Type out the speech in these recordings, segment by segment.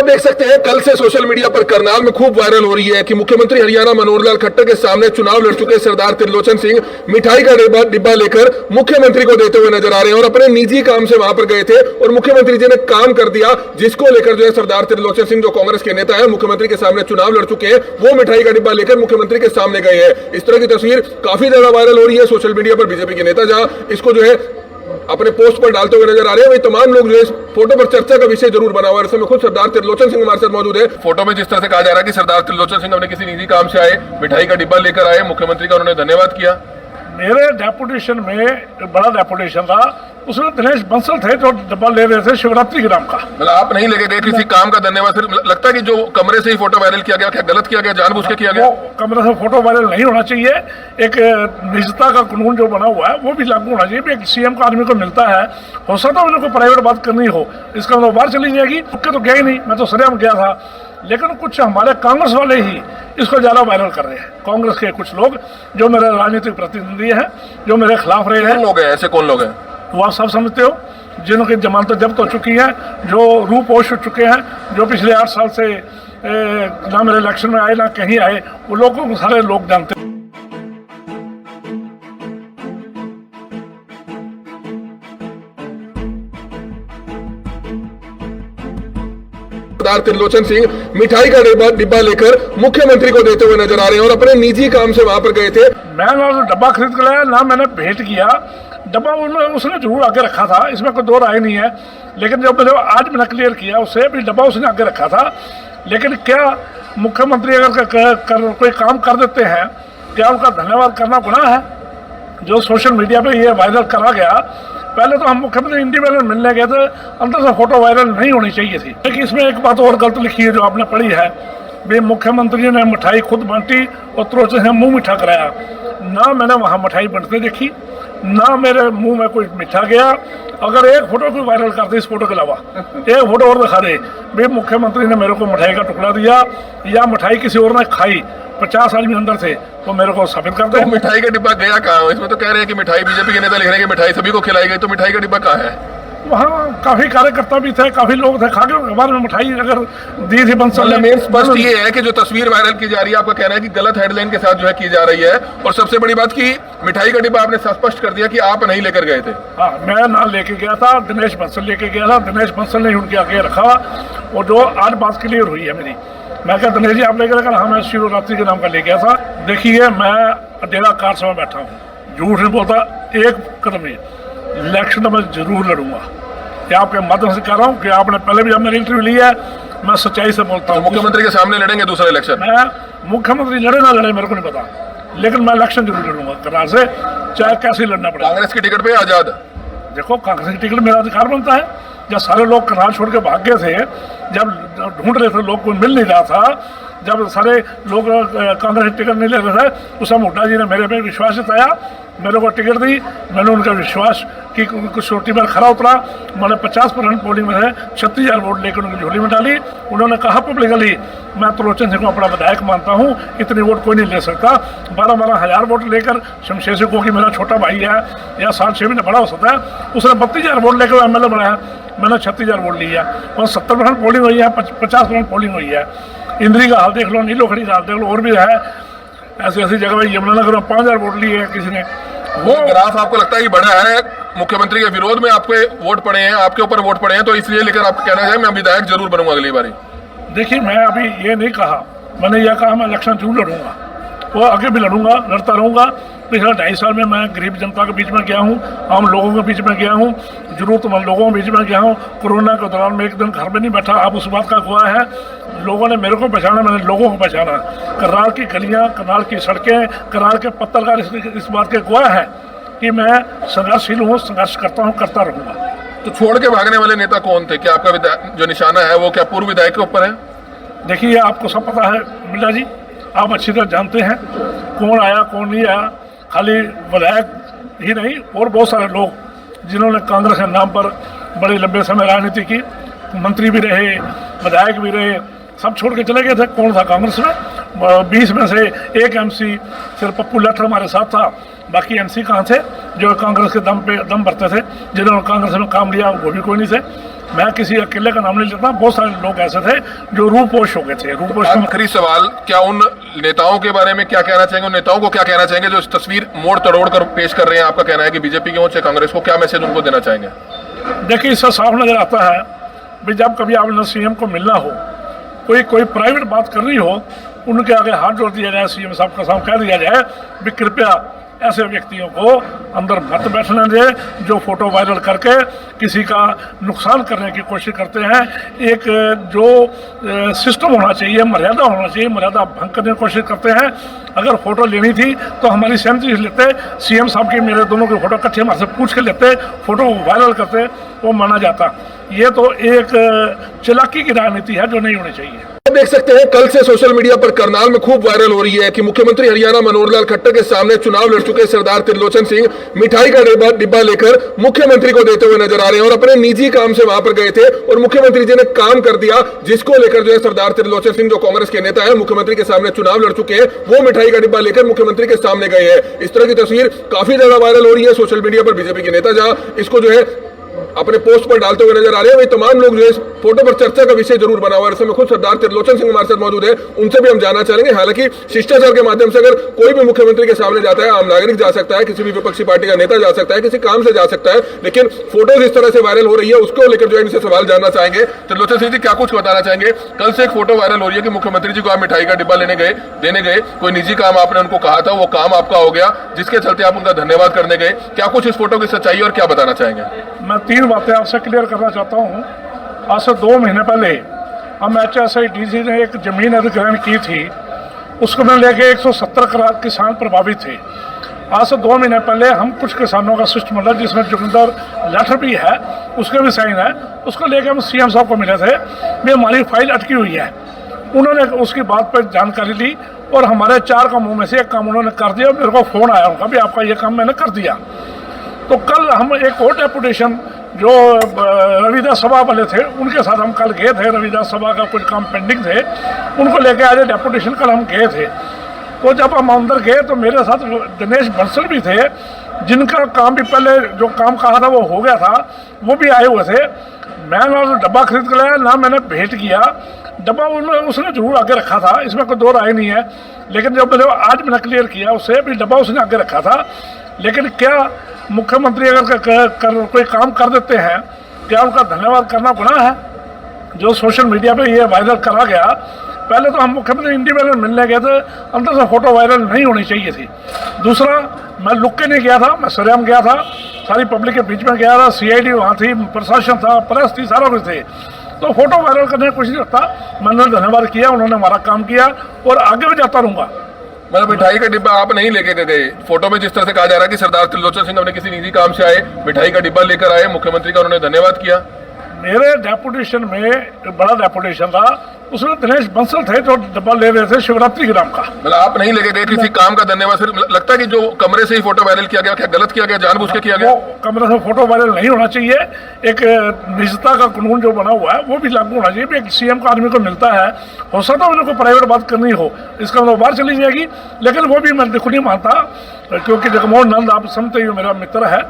आप देख सकते हैं कल से सोशल मीडिया पर करनाल में खूब वायरल हो रही है कि मुख्यमंत्री हरियाणा मनोहर लाल खट्टर के सामने चुनाव लड़ चुके सरदार त्रिलोचन सिंह मिठाई का डिब्बा लेकर मुख्यमंत्री को देते हुए नजर आ रहे हैं और अपने निजी काम से वहां पर गए थे और मुख्यमंत्री जी ने काम कर दिया, जिसको लेकर जो है सरदार त्रिलोचन सिंह जो कांग्रेस के नेता है मुख्यमंत्री के सामने चुनाव लड़ चुके हैं, वो मिठाई का डिब्बा लेकर मुख्यमंत्री के सामने गए हैं। इस तरह की तस्वीर काफी ज्यादा वायरल हो रही है सोशल मीडिया पर। बीजेपी के नेता जहां इसको जो है अपने पोस्ट पर डालते हुए नजर आ रहे हैं, वही तमाम लोग जो है इस फोटो पर चर्चा का विषय जरूर बना हुआ है। इस समय खुद सरदार त्रिलोचन सिंह हमारे साथ मौजूद है। फोटो में जिस तरह से कहा जा रहा है कि सरदार त्रिलोचन सिंह अपने किसी निजी काम से आए, मिठाई का डिब्बा लेकर आए, मुख्यमंत्री का उन्होंने धन्यवाद किया। मेरे डेपुटेशन में बड़ा डेपुटेशन था, उसमें दिनेश बंसल थे जो डब्बा ले रहे थे शिवरात्रि के नाम का। मतलब आप नहीं लेके गए किसी काम का धन्यवाद? फिर लगता है कि जो कमरे से ही फोटो वायरल किया गया, क्या गलत किया गया, जानबूझ के किया गया? कमरे से फोटो वायरल नहीं होना चाहिए। एक निजता का कानून जो बना हुआ है वो भी लागू होना चाहिए। एक सीएम का आदमी को मिलता है, हो सकता है उन्हें कोई प्राइवेट बात करनी हो, इसका मतलब बाहर चली जाएगी। तो गया ही नहीं, मैं तो सरेआम गया था। लेकिन कुछ हमारे कांग्रेस वाले ही इसको ज्यादा वायरल कर रहे हैं। कांग्रेस के कुछ लोग जो मेरे राजनीतिक प्रतिनिधि हैं, जो मेरे खिलाफ रहे हैं। लोग हैं ऐसे, कौन लोग हैं वो आप सब समझते हो, जिनकी जमानतें जब्त हो चुकी हैं, जो रूपोश हो चुके हैं, जो पिछले 8 साल से ना मेरे इलेक्शन में आए ना कहीं आए, वो लोगों को सारे लोग जानते हैं। सरदार त्रिलोचन सिंह मिठाई का डिब्बा लेकर मुख्यमंत्री को देते हुए नजर आ रहे हैं और अपने निजी काम से वहां पर गए थे। मैं ना तो डब्बा खरीद कर लाया, ना मैंने भेंट किया। डब्बा उसने जरूर आगे रखा था, इसमें कोई दो राय नहीं है। लेकिन जब मैंने आज मैंने क्लियर किया उससे भी, डब्बा उसने आगे रखा था। लेकिन क्या मुख्यमंत्री अगर कोई काम कर देते हैं, क्या उनका धन्यवाद करना गुनाह है? जो सोशल मीडिया पे ये वायरल करा गया, पहले तो हम मुख्यमंत्री इंडिविजुअल मिलने गए थे, अंदर से फोटो वायरल नहीं होनी चाहिए थी। लेकिन इसमें एक बात और गलत लिखी है जो आपने पढ़ी है, भाई मुख्यमंत्री ने मिठाई खुद बांटी और त्रिलोचन से मुंह मीठा कराया। ना मैंने वहाँ मिठाई बंटते देखी, ना मेरे मुंह में कोई मीठा गया। अगर एक फोटो कोई वायरल कर दे, इस फोटो के अलावा एक फोटो और दिखा दे, भाई मुख्यमंत्री ने मेरे को मिठाई का टुकड़ा दिया या मिठाई किसी और ने खाई, 50 आदमी अंदर थे, तो मेरे को साबित कर दे। तो मिठाई का डिब्बा गया कहाँ? इसमें तो कह रहे हैं कि मिठाई, बीजेपी के नेता लिख रहे हैं कि मिठाई सभी को खिलाई गई, तो मिठाई का डिब्बा कहाँ है? वहाँ काफी कार्यकर्ता भी थे, काफी लोग थे, खा के बारे में मिठाई अगर दी थी बंसल मेन स्पष्ट ये है कि जो तस्वीर वायरल की जा रही है, आपका कहना है कि गलत हेडलाइन के साथ जो है की जा रही है, और सबसे बड़ी बात की मिठाई का डिब्बा आपने स्पष्ट कर दिया कि आप नहीं लेकर गए थे। हाँ, मैं ना लेके गया था, दिनेश बंसल लेके गया था। दिनेश बंसल ने उनके आगे रखा, और जो आज बात क्लियर हुई है मेरी, मैं क्या दिनेश जी आप लेकर गए? हाँ, मैं शिवरात्रि के नाम का ले गया था। देखिए, मैं डेरा कार से बैठा हूँ, झूठ नहीं बोलता एक कदम नहीं। इलेक्शन मैं जरूर लड़ूंगा, क्या आपके माध्यम से कह रहा हूँ कि आपने पहले भी जब मेरी इंटरव्यू ली है, मैं सच्चाई से बोलता हूँ। मुख्यमंत्री के सामने लड़ेंगे दूसरा इलेक्शन? मैं मुख्यमंत्री लड़े ना लड़े मेरे को नहीं पता, लेकिन मैं इलेक्शन जरूर लड़ूंगा करनाल से, चाहे कैसे लड़ना पड़े। कांग्रेस की टिकट पे आजाद? देखो, कांग्रेस की टिकट मेरा अधिकार बनता है। जब सारे लोग करनाल छोड़ के भाग गए थे, जब ढूंढ रहे थे, लोग को मिल नहीं रहा था, जब सारे लोग कांग्रेस की टिकट नहीं ले रहे थे, उस समय हुड्डा जी ने मेरे पे विश्वास जताया, मेरे को टिकट दी। मैंने उनका विश्वास की कुछ छोटी बार खरा उतरा। मैंने 50% पोलिंग में है 36,000 वोट लेकर उनकी झोली में डाली। उन्होंने कहा पब्लिकली, मैं त्रिलोचन सिंह को अपना विधायक मानता हूँ, इतनी वोट कोई नहीं ले सकता। 12-12 हज़ार वोट लेकर शमशेर सिंह को, कि मेरा छोटा भाई है या 7-6 महीने बड़ा हो सकता है, उसने 32,000 वोट लेकर MLA बनाया। मैंने 36,000 वोट लिया और 70% पोलिंग हुई है, 50% पोलिंग हुई है। इंद्री का हाल देख लो, नीलोखड़ी का हाल देख लो, और भी है ऐसी ऐसी जगह। यमुनानगर में 5,000 वोट लिए हैं किसी ने। वो ग्राफ आपको लगता है कि बड़ा है? मुख्यमंत्री के विरोध में आपके वोट पड़े हैं, आपके ऊपर वोट पड़े हैं, तो इसलिए लेकर आपका कहना है मैं विधायक जरूर बनूंगा अगली बारी? देखिए, मैं अभी ये नहीं कहा, मैंने यह कहा मैं इलेक्शन जरूर लड़ूंगा, वो आगे भी लड़ूंगा, लड़ता रहूंगा। पिछले 2.5 साल में मैं गरीब जनता के बीच में गया हूँ, आम लोगों के बीच में गया हूँ, जरूरतमंद लोगों के बीच में गया हूँ। कोरोना के दौरान में एक दिन घर में नहीं बैठा, आप उस बात का गवाह है। लोगों ने मेरे को पहचाना, मैंने लोगों को पहचाना। करनाल की गलियाँ, करनाल की सड़कें, करनाल के पत्रकार इस बात के गवाह है कि मैं संघर्षशील हूँ, संघर्ष करता हूँ, करता रहूँगा। तो छोड़ के भागने वाले नेता कौन थे? क्या आपका जो निशाना है वो क्या पूर्व विधायक के ऊपर है? देखिए, आपको सब पता है बिल्ला जी, आप अच्छी तरह जानते हैं कौन आया कौन नहीं आया। खाली विधायक ही नहीं, और बहुत सारे लोग जिन्होंने कांग्रेस के नाम पर बड़े लंबे समय राजनीति की, मंत्री भी रहे, विधायक भी रहे, सब छोड़ के चले गए थे। कौन था कांग्रेस में? 20 में से एक MC सिर्फ पप्पू लट्ठर हमारे साथ था, बाकी MC कहाँ थे जो कांग्रेस के दम पे दम भरते थे, जिन्होंने कांग्रेस में काम लिया वो भी कोई नहीं थे। मैं किसी अकेले का नाम नहीं लेता, बहुत सारे लोग ऐसे थे जो रूपोश हो गए थे। रूपोश आखिरी सवाल, क्या उन नेताओं के बारे में क्या कहना चाहेंगे, उन नेताओं को क्या कहना चाहेंगे जो इस तस्वीर मोड़ तोड़ कर पेश कर रहे हैं? आपका कहना है कि बीजेपी के हो चाहे कांग्रेस को, क्या मैसेज उनको देना चाहेंगे? देखिए, इससे साफ नजर आता है भी जब कभी आपने सीएम को मिलना हो, कोई प्राइवेट बात कर रही हो, उनके आगे हाथ जोड़ दिया जाए, सीएम साहब का सामने कह दिया जाए भी कृपया ऐसे व्यक्तियों को अंदर मत बैठने दे जो फोटो वायरल करके किसी का नुकसान करने की कोशिश करते हैं। एक जो सिस्टम होना चाहिए, मर्यादा होना चाहिए, मर्यादा भंग करने की कोशिश करते हैं। अगर फोटो लेनी थी तो हमारी सहमति लेते, सीएम साहब की मेरे दोनों की फोटो इकट्ठे हमारे से पूछ के लेते, फोटो वायरल करते, वो माना जाता। ये तो एक चालाकी की राजनीति है जो नहीं होनी चाहिए। देख सकते हैं कल से सोशल मीडिया पर करनाल में खूब वायरल हो रही है कि मुख्यमंत्री हरियाणा मनोहर लाल खट्टर के सामने चुनाव लड़ चुके सरदार त्रिलोचन सिंह मिठाई का डिब्बा लेकर मुख्यमंत्री को देते हुए नजर आ रहे हैं और अपने निजी काम से वहां पर गए थे और मुख्यमंत्री जी ने काम कर दिया, जिसको लेकर जो है सरदार त्रिलोचन सिंह जो कांग्रेस के नेता है, मुख्यमंत्री के सामने चुनाव लड़ चुके हैं, वो मिठाई का डिब्बा लेकर मुख्यमंत्री के सामने गए हैं। इस तरह की तस्वीर काफी ज्यादा वायरल हो रही है सोशल मीडिया पर। बीजेपी के नेता जहां इसको जो है अपने पोस्ट पर डालते हुए नजर आ रहे हैं, वही तमाम लोग जो इस फोटो पर चर्चा का विषय जरूर बना हुआ है। इसमें खुद सरदार त्रिलोचन सिंह हमारे साथ मौजूद है, उनसे भी हम जानना चाहेंगे। हालांकि शिष्टाचार के माध्यम से अगर कोई भी मुख्यमंत्री के सामने जाता है, आम नागरिक जा सकता है, किसी भी विपक्षी पार्टी का नेता जा सकता है, किसी काम से जा सकता है, लेकिन फोटोज इस तरह से वायरल हो रही है, उसको लेकर जो है इनसे सवाल जानना चाहेंगे। त्रिलोचन सिंह जी, क्या कुछ बताना चाहेंगे? कल से एक फोटो वायरल हो रही है कि मुख्यमंत्री जी को आप मिठाई का डिब्बा देने गए, कोई निजी काम आपने उनको कहा था, वो काम आपका हो गया, जिसके चलते आप उनका धन्यवाद करने गए। क्या कुछ इस फोटो की सच्चाई और क्या बताना चाहेंगे? मैं 3 बातें आपसे क्लियर करना चाहता हूँ। आज से 2 महीने पहले हम HSIDC ने एक जमीन अधिग्रहण की थी, उसको मैं लेके 170 किसान प्रभावित थे। आज से 2 महीने पहले हम कुछ किसानों का शिष्टमंडल, जिसमें जोगिंदर लेटर भी है, उसके भी साइन है, उसको लेके हम सीएम साहब को मिले थे। भी हमारी फाइल अटकी हुई है, उन्होंने उसकी बात पर जानकारी ली और हमारे 4 कामों में से एक काम उन्होंने कर दिया। मेरे को फोन आया उनका भी आपका ये काम मैंने कर दिया। तो कल हम एक और डेपुटेशन जो रविदास सभा वाले थे, उनके साथ हम कल गए थे। रविदास सभा का कुछ काम पेंडिंग थे, उनको लेके आज डेपुटेशन कल हम गए थे। तो जब हम अंदर गए तो मेरे साथ दिनेश बंसल भी थे, जिनका काम भी पहले जो काम कहा था वो हो गया था, वो भी आए हुए थे। मैं ना डब्बा खरीद कर लाया, ना मैंने भेंट किया। डब्बा उसने जरूर आगे रखा था, इसमें कोई 2 राय नहीं है। लेकिन जब मैंने क्लियर किया उससे भी डब्बा उसने आगे रखा था। लेकिन क्या मुख्यमंत्री अगर कोई काम कर देते हैं, क्या उनका धन्यवाद करना गुनाह है? जो सोशल मीडिया पे ये वायरल करा गया, पहले तो हम मुख्यमंत्री इंडिविजुअल मिलने गए थे, अंदर से फोटो वायरल नहीं होनी चाहिए थी। दूसरा, मैं लुक के नहीं गया था, मैं सरेआम गया था, सारी पब्लिक के बीच में गया था, CID वहाँ थी, प्रशासन था, प्रेस थी, सारा कुछ थे। तो फोटो वायरल करने की कोशिश करता, मैंने धन्यवाद किया, उन्होंने हमारा काम किया और आगे भी जाता रहूँगा। मतलब मिठाई का डिब्बा आप नहीं लेके गए? फोटो में जिस तरह से कहा जा रहा है कि सरदार त्रिलोचन सिंह अपने किसी निजी काम से आए, मिठाई का डिब्बा लेकर आए, मुख्यमंत्री का उन्होंने धन्यवाद किया। मेरे डेपुटेशन में एक बड़ा डेपुटेशन था, उसमें दिनेश बंसल थे जो डब्बा ले रहे थे शिवरात्रि ग्राम का। मतलब आप नहीं लेके गए किसी काम का धन्यवाद? फिर लगता है कि जो कमरे से ही फोटो वायरल किया गया, क्या गलत किया गया, जानबूझ के किया गया? कमरे से फोटो वायरल नहीं होना चाहिए। एक निजता का कानून जो बना हुआ है वो भी लागू होना चाहिए। एक सीएम का आदमी को मिलता है, हो सकता है उनको प्राइवेट बात करनी हो, इसका मतलब बाहर चली जाएगी। लेकिन वो भी मैं देखो नहीं मानता, क्योंकि जगमोहन नंद आप समझते ही मेरा मित्र है,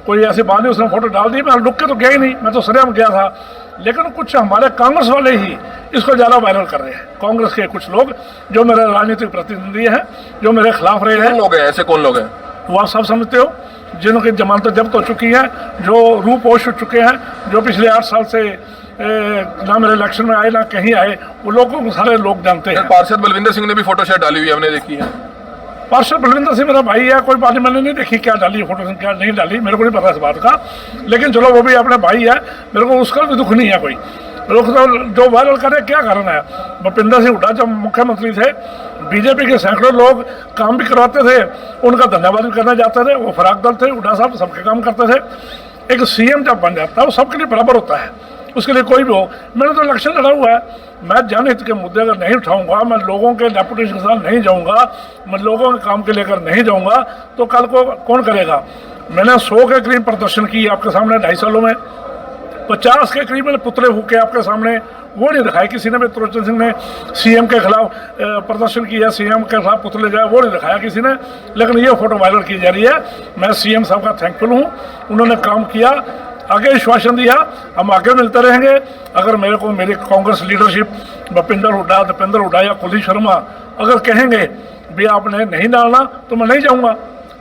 कोई ऐसी बात नहीं, उसने फोटो डाल दी। मैं लुक के तो गया ही नहीं, मैं तो सरेआम गया था। लेकिन कुछ हमारे कांग्रेस वाले ही इसको ज़्यादा वायरल कर रहे हैं। कांग्रेस के कुछ लोग जो मेरे राजनीतिक प्रतिनिधि हैं, जो मेरे खिलाफ रहे हैं। कौन लोग हैं ऐसे? कौन लोग हैं वो आप सब समझते हो, जिनकी जमानतें जब्त हो चुकी हैं, जो रूपोश हो चुके हैं, जो पिछले 8 साल से ना मेरे इलेक्शन में आए ना कहीं आए, वो लोगों को सारे लोग जानते हैं। पार्षद बलविंदर सिंह ने भी फोटो शेयर डाली हुई है, हमने देखी है। पार्षद बलविंदर सिंह मेरा भाई है, कोई बात मैंने नहीं देखी क्या डाली फोटो, क्या नहीं डाली, मेरे को नहीं पता इस बात का। लेकिन चलो वो भी अपने भाई है, मेरे को उसका भी दुख नहीं है कोई। लोग तो जो वायरल करे क्या कारण है? भूपेंद्र सिंह हुड्डा जब मुख्यमंत्री थे, बीजेपी के सैकड़ों लोग काम भी करवाते थे, उनका धन्यवाद भी करने जाते थे। वो फराक दल थे, हुड्डा साहब सबके काम करते थे। एक सीएम जब बन जाता है वो सबके लिए बराबर होता है, उसके लिए कोई भी हो। मैंने तो इलेक्शन लड़ा हुआ है, मैं जनहित के मुद्दे अगर नहीं उठाऊंगा, मैं लोगों के डेपुटेशन के साथ नहीं जाऊंगा, मैं लोगों के काम के लेकर नहीं जाऊंगा, तो कल को कौन करेगा? मैंने 100 के करीब प्रदर्शन किए आपके सामने 2.5 सालों में। 50 के करीब मैंने पुतले फूके आपके सामने, वो नहीं दिखाए किसी ने भी। त्रिलोचन सिंह ने सीएम के खिलाफ प्रदर्शन किया, सीएम के खिलाफ पुतले जाए, वो नहीं दिखाया किसी ने। लेकिन ये फोटो वायरल की जा रही है। मैं सीएम साहब का थैंकफुल हूँ, उन्होंने काम किया। आगे आश्वासन दिया, हम आगे मिलते रहेंगे। अगर मेरे को मेरी कांग्रेस लीडरशिप भूपेंद्र हुड्डा, दीपेंद्र हुड्डा या कुलदीप शर्मा अगर कहेंगे भी आपने नहीं डालना तो मैं नहीं जाऊंगा।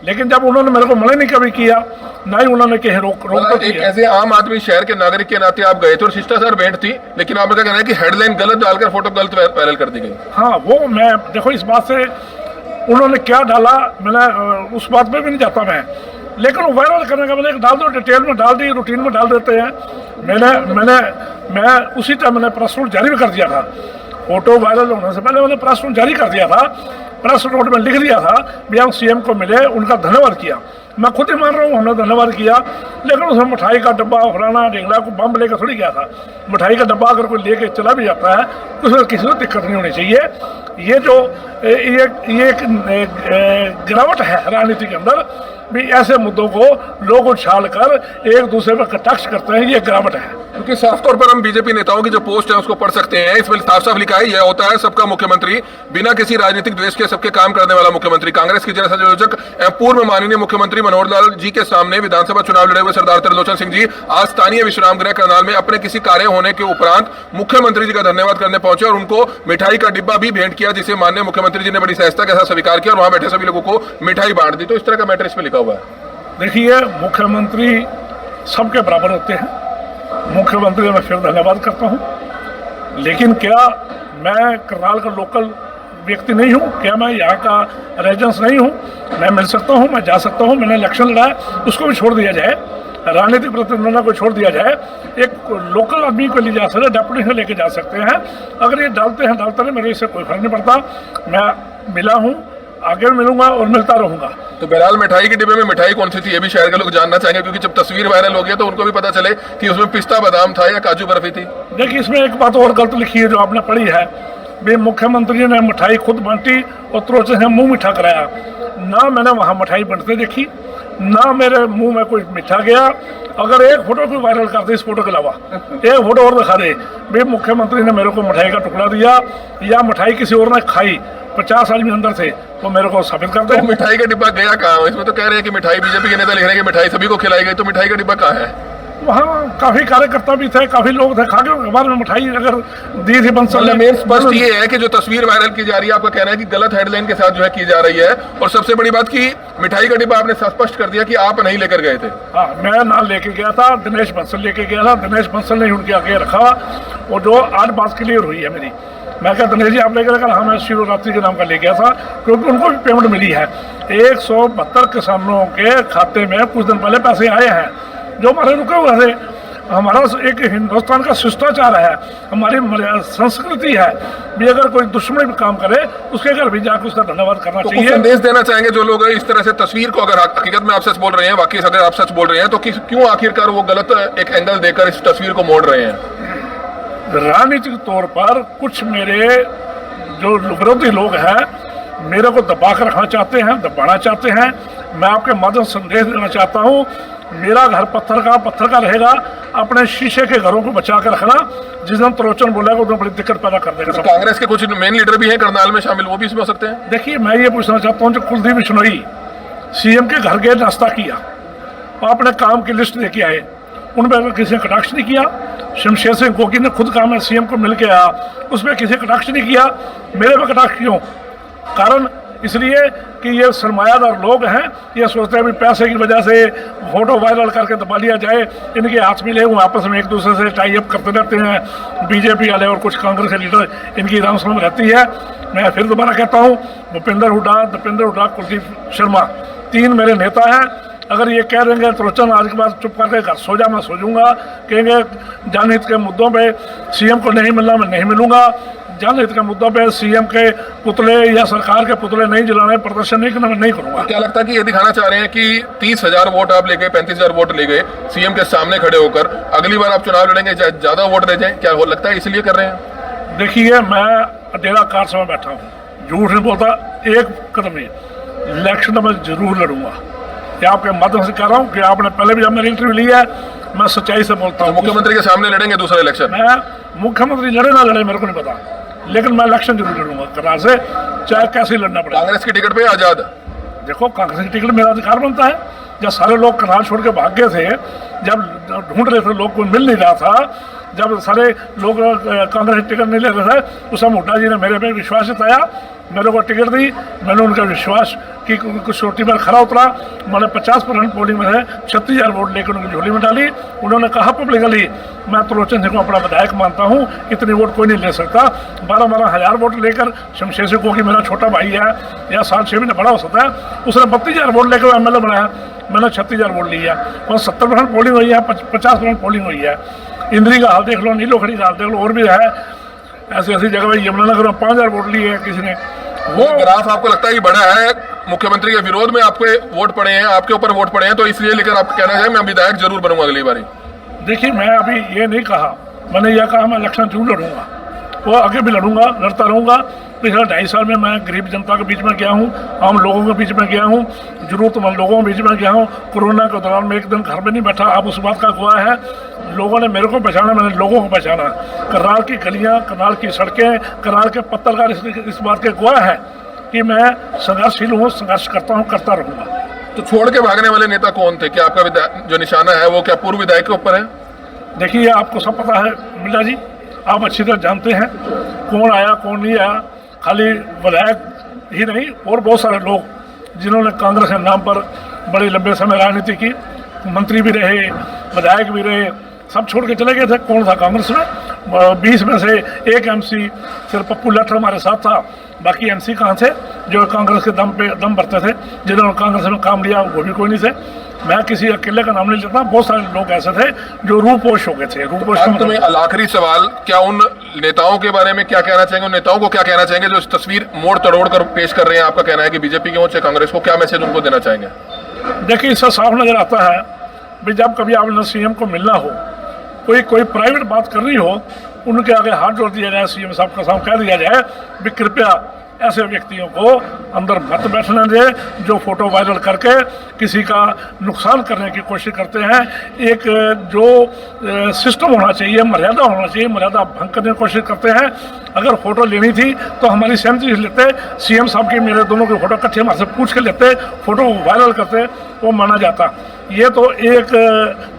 लेकिन जब उन्होंने मेरे को मना नहीं कभी किया, ना ही उन्होंने कहीं रोक एक ऐसे आम आदमी शहर के नागरिक के नाते आप गए थे और शिष्टाचार भेंट थी, लेकिन आपका कहना है कि हेडलाइन गलत डालकर फोटो गलत वायरल कर दी गई। हाँ, वो मैं देखो इस बात से उन्होंने क्या डाला मैंने उस बात पे भी नहीं जाता मैं, लेकिन वायरल करने का मैंने डाल दो, डिटेल में डाल दी, रूटीन में डाल देते हैं। मैं उसी टाइम मैंने प्रेस नोट जारी भी कर दिया था। फोटो वायरल होने से पहले मैंने प्रेस नोट जारी कर दिया था। प्रेस नोट में लिख दिया था भी हम सीएम को मिले, उनका धन्यवाद किया। मैं खुद ही मान रहा हूँ हमने धन्यवाद किया, लेकिन उसमें मिठाई का डब्बा फलाना ढेंगड़ा को बम लेकर थोड़ी गया था। मिठाई का डब्बा अगर कोई लेके चला भी जाता है तो उसमें किसी को दिक्कत नहीं होनी चाहिए। ये जो ये एक गिरावट है राजनीति के अंदर भी, ऐसे मुद्दों को लोग उछाल कर एक दूसरे पर कटाक्ष करते हैं, ये गिरावट है। क्योंकि साफ तौर पर हम बीजेपी नेताओं की जो पोस्ट है उसको पढ़ सकते हैं, इसमें साफ साफ लिखा है यह होता है सबका मुख्यमंत्री, बिना किसी राजनीतिक द्वेष के सबके काम करने वाला मुख्यमंत्री। कांग्रेस के जिला संयोजक एवं पूर्व माननीय मुख्यमंत्री मनोहर लाल जी के सामने विधानसभा चुनाव लड़े हुए सरदार त्रिलोचन सिंह जी आज स्थानीय विश्राम गृह करनाल में अपने किसी कार्य होने के उपरांत मुख्यमंत्री जी का धन्यवाद करने पहुंचे और उनको मिठाई का डिब्बा भी भेंट किया, जिसे माननीय मुख्यमंत्री जी ने बड़ी सहजता के साथ स्वीकार किया और वहां बैठे सभी लोगों को मिठाई बांट दी। तो इस तरह का मैटर इसमें लिखा हुआ है। देखिए, मुख्यमंत्री सबके बराबर होते हैं। मुख्यमंत्री मैं फिर धन्यवाद करता हूं, लेकिन क्या मैं करनाल का लोकल व्यक्ति नहीं हूं? क्या मैं यहाँ का रेजिडेंस नहीं हूं? मैं मिल सकता हूं, मैं जा सकता हूं। मैंने इलेक्शन लड़ा, उसको भी छोड़ दिया जाए, राजनीतिक प्रतिद्वंद्विता को छोड़ दिया जाए, एक लोकल आदमी को ले जा सकते, डेपुटेशन लेके जा सकते हैं। अगर ये डालते हैं डालते नहीं, मेरे इससे कोई फर्क नहीं पड़ता। मैं मिला हूँ, आगे मिलूंगा और मिलता रहूंगा। तो बहरहाल मिठाई के डिब्बे में मिठाई कौन सी थी ये भी शहर के लोग जानना चाहेंगे, क्योंकि जब तस्वीर वायरल हो गई तो उनको भी पता चले कि उसमें पिस्ता बादाम था या काजू बर्फी थी। देखिए, इसमें एक बात और गलत लिखी है जो आपने पढ़ी है भी, मुख्यमंत्री ने मिठाई खुद बांटी और त्रिलोचन से मुंह मीठा कराया। ना मैंने वहां मिठाई बंटते देखी, ना मेरे मुंह में कोई मीठा गया। अगर एक फोटो कोई वायरल कर दे, इस फोटो के अलावा एक फोटो और दिखा दे भी मुख्यमंत्री ने मेरे को मिठाई का टुकड़ा दिया या मिठाई किसी और ने खाई, 50 आदमी अंदर थे, तो मेरे को साबित कर दे। तो मिठाई का डिब्बा गया कहाँ? इसमें तो कह रहे हैं कि मिठाई, बीजेपी के नेता लिख रहे हैं कि मिठाई सभी को खिलाई गई, तो मिठाई का डिब्बा कहाँ है? वहाँ काफी कार्यकर्ता भी थे, काफी लोग थे, खा के बाद में मिठाई अगर दी थी बंसल। मेन स्पष्ट ये है कि जो तस्वीर वायरल की जा रही है, आपका कहना है कि गलत हेडलाइन के साथ जो है की जा रही है, और सबसे बड़ी बात की मिठाई का डिब्बा आपने स्पष्ट कर दिया कि आप नहीं लेकर गए थे। हाँ, मैं ना लेके गया था, दिनेश बंसल लेके गया था। दिनेश बंसल ने उनके आगे रखा, और जो आज बात क्लियर हुई है मेरी, मैं क्या दिनेश जी आप लेकर रखा? हाँ, मैं शिवरात्रि के नाम का ले गया था, क्योंकि उनको भी पेमेंट मिली है। 172 किसानों के खाते में कुछ दिन पहले पैसे आए हैं जो हमारे रुके हुए थे। हमारा एक हिंदुस्तान का शिष्टाचार है, हमारी संस्कृति है भी, अगर कोई दुश्मन भी काम करे उसके घर भी जाकर उसका धन्यवाद करना चाहिए। संदेश देना चाहेंगे जो लोग इस तरह से तस्वीर को, अगर हकीकत में आप सच बोल रहे हैं, वाकई अगर आप सच बोल रहे हैं, तो क्यों आखिरकार वो गलत एक एंगल देकर इस तस्वीर को मोड़ रहे हैं? राजनीतिक तौर पर कुछ मेरे जो विरोधी लोग हैं मेरे को दबा कर रखना चाहते हैं, दबाना चाहते हैं। मैं आपके माध्यम से संदेश देना चाहता हूँ, मेरा घर पत्थर का रहेगा। अपने शीशे के घरों को बचा कर रखना, जिस दिन त्रिलोचन बोलेगा उस दिन बड़ी दिक्कत पैदा कर देगा। तो कांग्रेस के कुछ मेन लीडर भी हैं करनाल में शामिल, वो भी इसमें हो सकते हैं? देखिए, मैं ये पूछना चाहता हूँ, जो कुलदीप बिश्नोई सीएम के घर गए, नाश्ता किया और अपने काम की लिस्ट लेके आए, उनमें अगर किसी ने कटाक्ष नहीं किया। शमशेर सिंह गोगी ने खुद कहा मैं सीएम को मिल के आया, उसमें किसी ने कटाक्ष नहीं किया। मेरे पे कटाक्ष क्यों? कारण इसलिए कि ये सरमायादार लोग हैं, ये सोचते हैं भी पैसे की वजह से फोटो वायरल करके दबा लिया जाए। इनके हाथ मिले हुए आपस में एक दूसरे से टाई अप करते रहते हैं, बीजेपी वाले और कुछ कांग्रेस के लीडर, इनकी रामसम रहती है। मैं फिर दोबारा कहता हूँ, भूपेंद्र हुड्डा, दीपेंद्र हुड्डा, कुलदीप शर्मा, 3 मेरे देता है। अगर ये कह देंगे त्रिलोचन आज के बाद चुप करके घर सो जा, मैं सो जाऊंगा। कहेंगे जनहित के मुद्दों पे सीएम को नहीं मिलना, मैं नहीं मिलूंगा। जनहित के मुद्दों पे सीएम के पुतले या सरकार के पुतले नहीं जलाने, प्रदर्शन नहीं करना, मैं नहीं करूंगा। क्या लगता है कि ये दिखाना चाह रहे हैं कि 30,000 वोट आप ले गए, 35,000 वोट ले गए सीएम के सामने खड़े होकर, अगली बार आप चुनाव लड़ेंगे ज्यादा वोट रह जाए? क्या हो लगता है इसलिए कर रहे हैं? देखिए, मैं डेरा कार से बैठा हूँ, झूठ नहीं बोलता एक कदम नहीं। इलेक्शन में जरूर लड़ूंगा, ये आपके माध्यम से कह रहा हूँ कि आपने पहले भी जब मेरी इंटरव्यू ली है, मैं सच्चाई से बोलता हूँ। मुख्यमंत्री के सामने लड़ेंगे दूसरा इलेक्शन? मैं मुख्यमंत्री लड़े ना लड़े मेरे को नहीं पता, लेकिन मैं इलेक्शन जरूर लड़ूंगा करनाल से, चाहे कैसे लड़ना पड़े। कांग्रेस की टिकट पे आजाद? देखो, कांग्रेस की टिकट मेरा अधिकार बनता है, जब सारे लोग करनाल छोड़ के भाग गए थे, जब ढूंढ रहे थे, लोग को मिल नहीं रहा था, जब सारे लोग कांग्रेस टिकट नहीं ले रहे थे, उस समय हुड्डा जी ने मेरे पे विश्वास जताया, मेरे को टिकट दी, मैंने उनका विश्वास की कुछ छोटी पर खरा उतरा। मैंने 50% पोलिंग में है 36,000 वोट लेकर उनकी झोली में डाली। उन्होंने कहा पब्लिकली, मैं त्रिलोचन सिंह को अपना विधायक मानता हूँ, इतनी वोट कोई नहीं ले सकता। 12-12 हज़ार वोट लेकर शमशेर सिंह को, कि मेरा छोटा भाई है या 7-6 महीने बड़ा हो सकता है, उसने 32,000 वोट लेकर MLA बनाया, मैंने 36,000 वोट लिया। और 70% पोलिंग हुई है, 50% पोलिंग हुई है। इंद्री का हाल देख लो, नीलोखड़ी का हाल देख लो, और भी है ऐसी ऐसी जगह। यमुनानगर में 5,000 वोट लिए हैं किसी ने। वो ग्राफ आपको लगता है कि बड़ा है, मुख्यमंत्री के विरोध में आपके वोट पड़े हैं, आपके ऊपर वोट पड़े हैं, तो इसलिए लेकर आप कहना है मैं विधायक जरूर बनूंगा अगली बारी? देखिए, मैं अभी ये नहीं कहा, मैंने यह कहा मैं इलेक्शन जरूर लड़ूंगा, वो आगे भी लड़ूंगा, लड़ता रहूंगा। पिछले 2.5 साल में मैं गरीब जनता के बीच में गया हूँ, आम लोगों के बीच में गया हूँ, जरूरतमंद लोगों के बीच में गया हूँ। कोरोना के दौरान मैं एक दिन घर में नहीं बैठा, आप उस बात का गवाह है। लोगों ने मेरे को पहचाना, मैंने लोगों को पहचाना। करनाल की गलियाँ, करनाल की सड़कें, करनाल के पत्रकार इस बात के गवाह हैं कि मैं संघर्षशील हूँ, संघर्ष करता हूँ, करता रहूँगा। तो छोड़ के भागने वाले नेता कौन थे? क्या आपका जो निशाना है वो क्या पूर्व विधायक के ऊपर है? देखिए, आपको सब पता है मिला जी, आप अच्छी तरह जानते हैं कौन आया कौन नहीं आया। खाली विधायक ही नहीं, और बहुत सारे लोग जिन्होंने कांग्रेस के नाम पर बड़े लंबे समय राजनीति की, मंत्री भी रहे, विधायक भी रहे, सब छोड़ के चले गए थे। कौन था कांग्रेस में? 20 में से 1 MC सिर्फ पप्पू लटर हमारे साथ था, बाकी MC कहाँ थे जो कांग्रेस के दम भरते थे, जिन्होंने कांग्रेस में काम लिया? वो भी कोई नहीं थे। मैं किसी अकेले का नाम नहीं लेता, बहुत सारे लोग ऐसे थे जो रूपोश हो गए थे। रूपोश में आखिरी सवाल, क्या उन नेताओं के बारे में क्या कहना चाहेंगे, उन नेताओं को क्या कहना चाहेंगे जो इस तस्वीर मोड़ तोड़ कर पेश कर रहे हैं? आपका कहना है कि बीजेपी की ओर से कांग्रेस को क्या मैसेज उनको देना चाहेंगे? देखिए, इससे साफ नजर आता है भी जब कभी आपने CM को मिलना हो, कोई प्राइवेट बात करनी हो, उनके आगे हाथ जोड़ दिया जाए, CM साहब का सामने कह दिया जाए भी कृपया ऐसे व्यक्तियों को अंदर मत बैठने दे जो फोटो वायरल करके किसी का नुकसान करने की कोशिश करते हैं। एक जो सिस्टम होना चाहिए, मर्यादा होना चाहिए, मर्यादा भंग करने की कोशिश करते हैं। अगर फोटो लेनी थी तो हमारी सहमति से लेते, CM साहब की मेरे दोनों की फोटो इकट्ठे हमारे से पूछ के लेते, फोटो वायरल करते, वो माना जाता। ये तो एक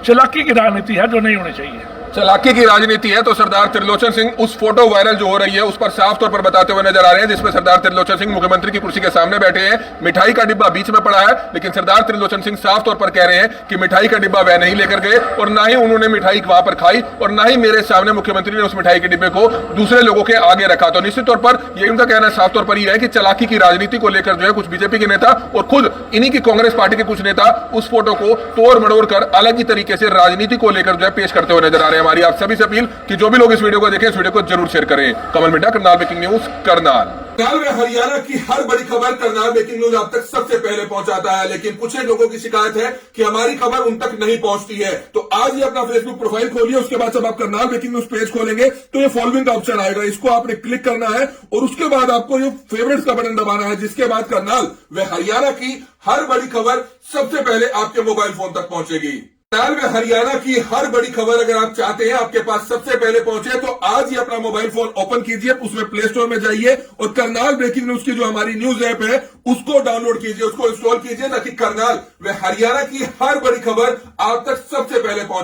चालाकी की राजनीति है जो नहीं होनी चाहिए। चालाकी की राजनीति है तो सरदार त्रिलोचन सिंह उस फोटो वायरल जो हो रही है उस पर साफ तौर पर बताते हुए नजर आ रहे हैं, जिसमें सरदार त्रिलोचन सिंह मुख्यमंत्री की कुर्सी के सामने बैठे हैं, मिठाई का डिब्बा बीच में पड़ा है, लेकिन सरदार त्रिलोचन सिंह साफ तौर पर कह रहे हैं कि मिठाई का डिब्बा वह नहीं लेकर गए और ना ही उन्होंने मिठाई वहां पर खाई और ना ही मेरे सामने मुख्यमंत्री ने उस मिठाई के डिब्बे को दूसरे लोगों के आगे रखा। तो निश्चित तौर पर यह उनका कहना साफ तौर पर यह है कि चालाकी की राजनीति को लेकर जो है कुछ बीजेपी के नेता और खुद इन्हीं की कांग्रेस पार्टी के कुछ नेता उस फोटो को तोड़ मड़ोड़ कर अलग ही तरीके से राजनीति को लेकर जो है पेश करते हुए नजर आ रहे हैं। हमारी आप सभी से अपील कि जो भी लोग इस वीडियो को देखें, इस वीडियो को जरूर शेयर करें। कमल मिड्डा, करनाल ब्रेकिंग न्यूज, करनाल। करनाल में हरियाणा की हर बड़ी खबर करनाल ब्रेकिंग न्यूज आप तक सबसे पहले पहुंचाता है, लेकिन कुछ लोगों की शिकायत है कि हमारी खबर उन तक नहीं पहुंचती है। तो आज ही अपना फेसबुक प्रोफाइल खोलिए, उसके बाद जब आप करनाल ब्रेकिंग न्यूज पेज खोलेंगे तो ये फॉलोइंग का ऑप्शन आएगा, इसको आपने क्लिक करना है और उसके बाद आपको ये फेवरेट्स का बटन दबाना है, जिसके बाद करनाल व हरियाणा की हर बड़ी खबर सबसे पहले आपके मोबाइल फोन तक पहुंचेगी। करनाल में हरियाणा की हर बड़ी खबर अगर आप चाहते हैं आपके पास सबसे पहले पहुंचे तो आज ही अपना मोबाइल फोन ओपन कीजिए, उसमें प्ले स्टोर में जाइए और करनाल ब्रेकिंग न्यूज की जो हमारी न्यूज ऐप है उसको डाउनलोड कीजिए, उसको इंस्टॉल कीजिए ताकि करनाल व हरियाणा की हर बड़ी खबर आप तक सबसे पहले पहुंचे।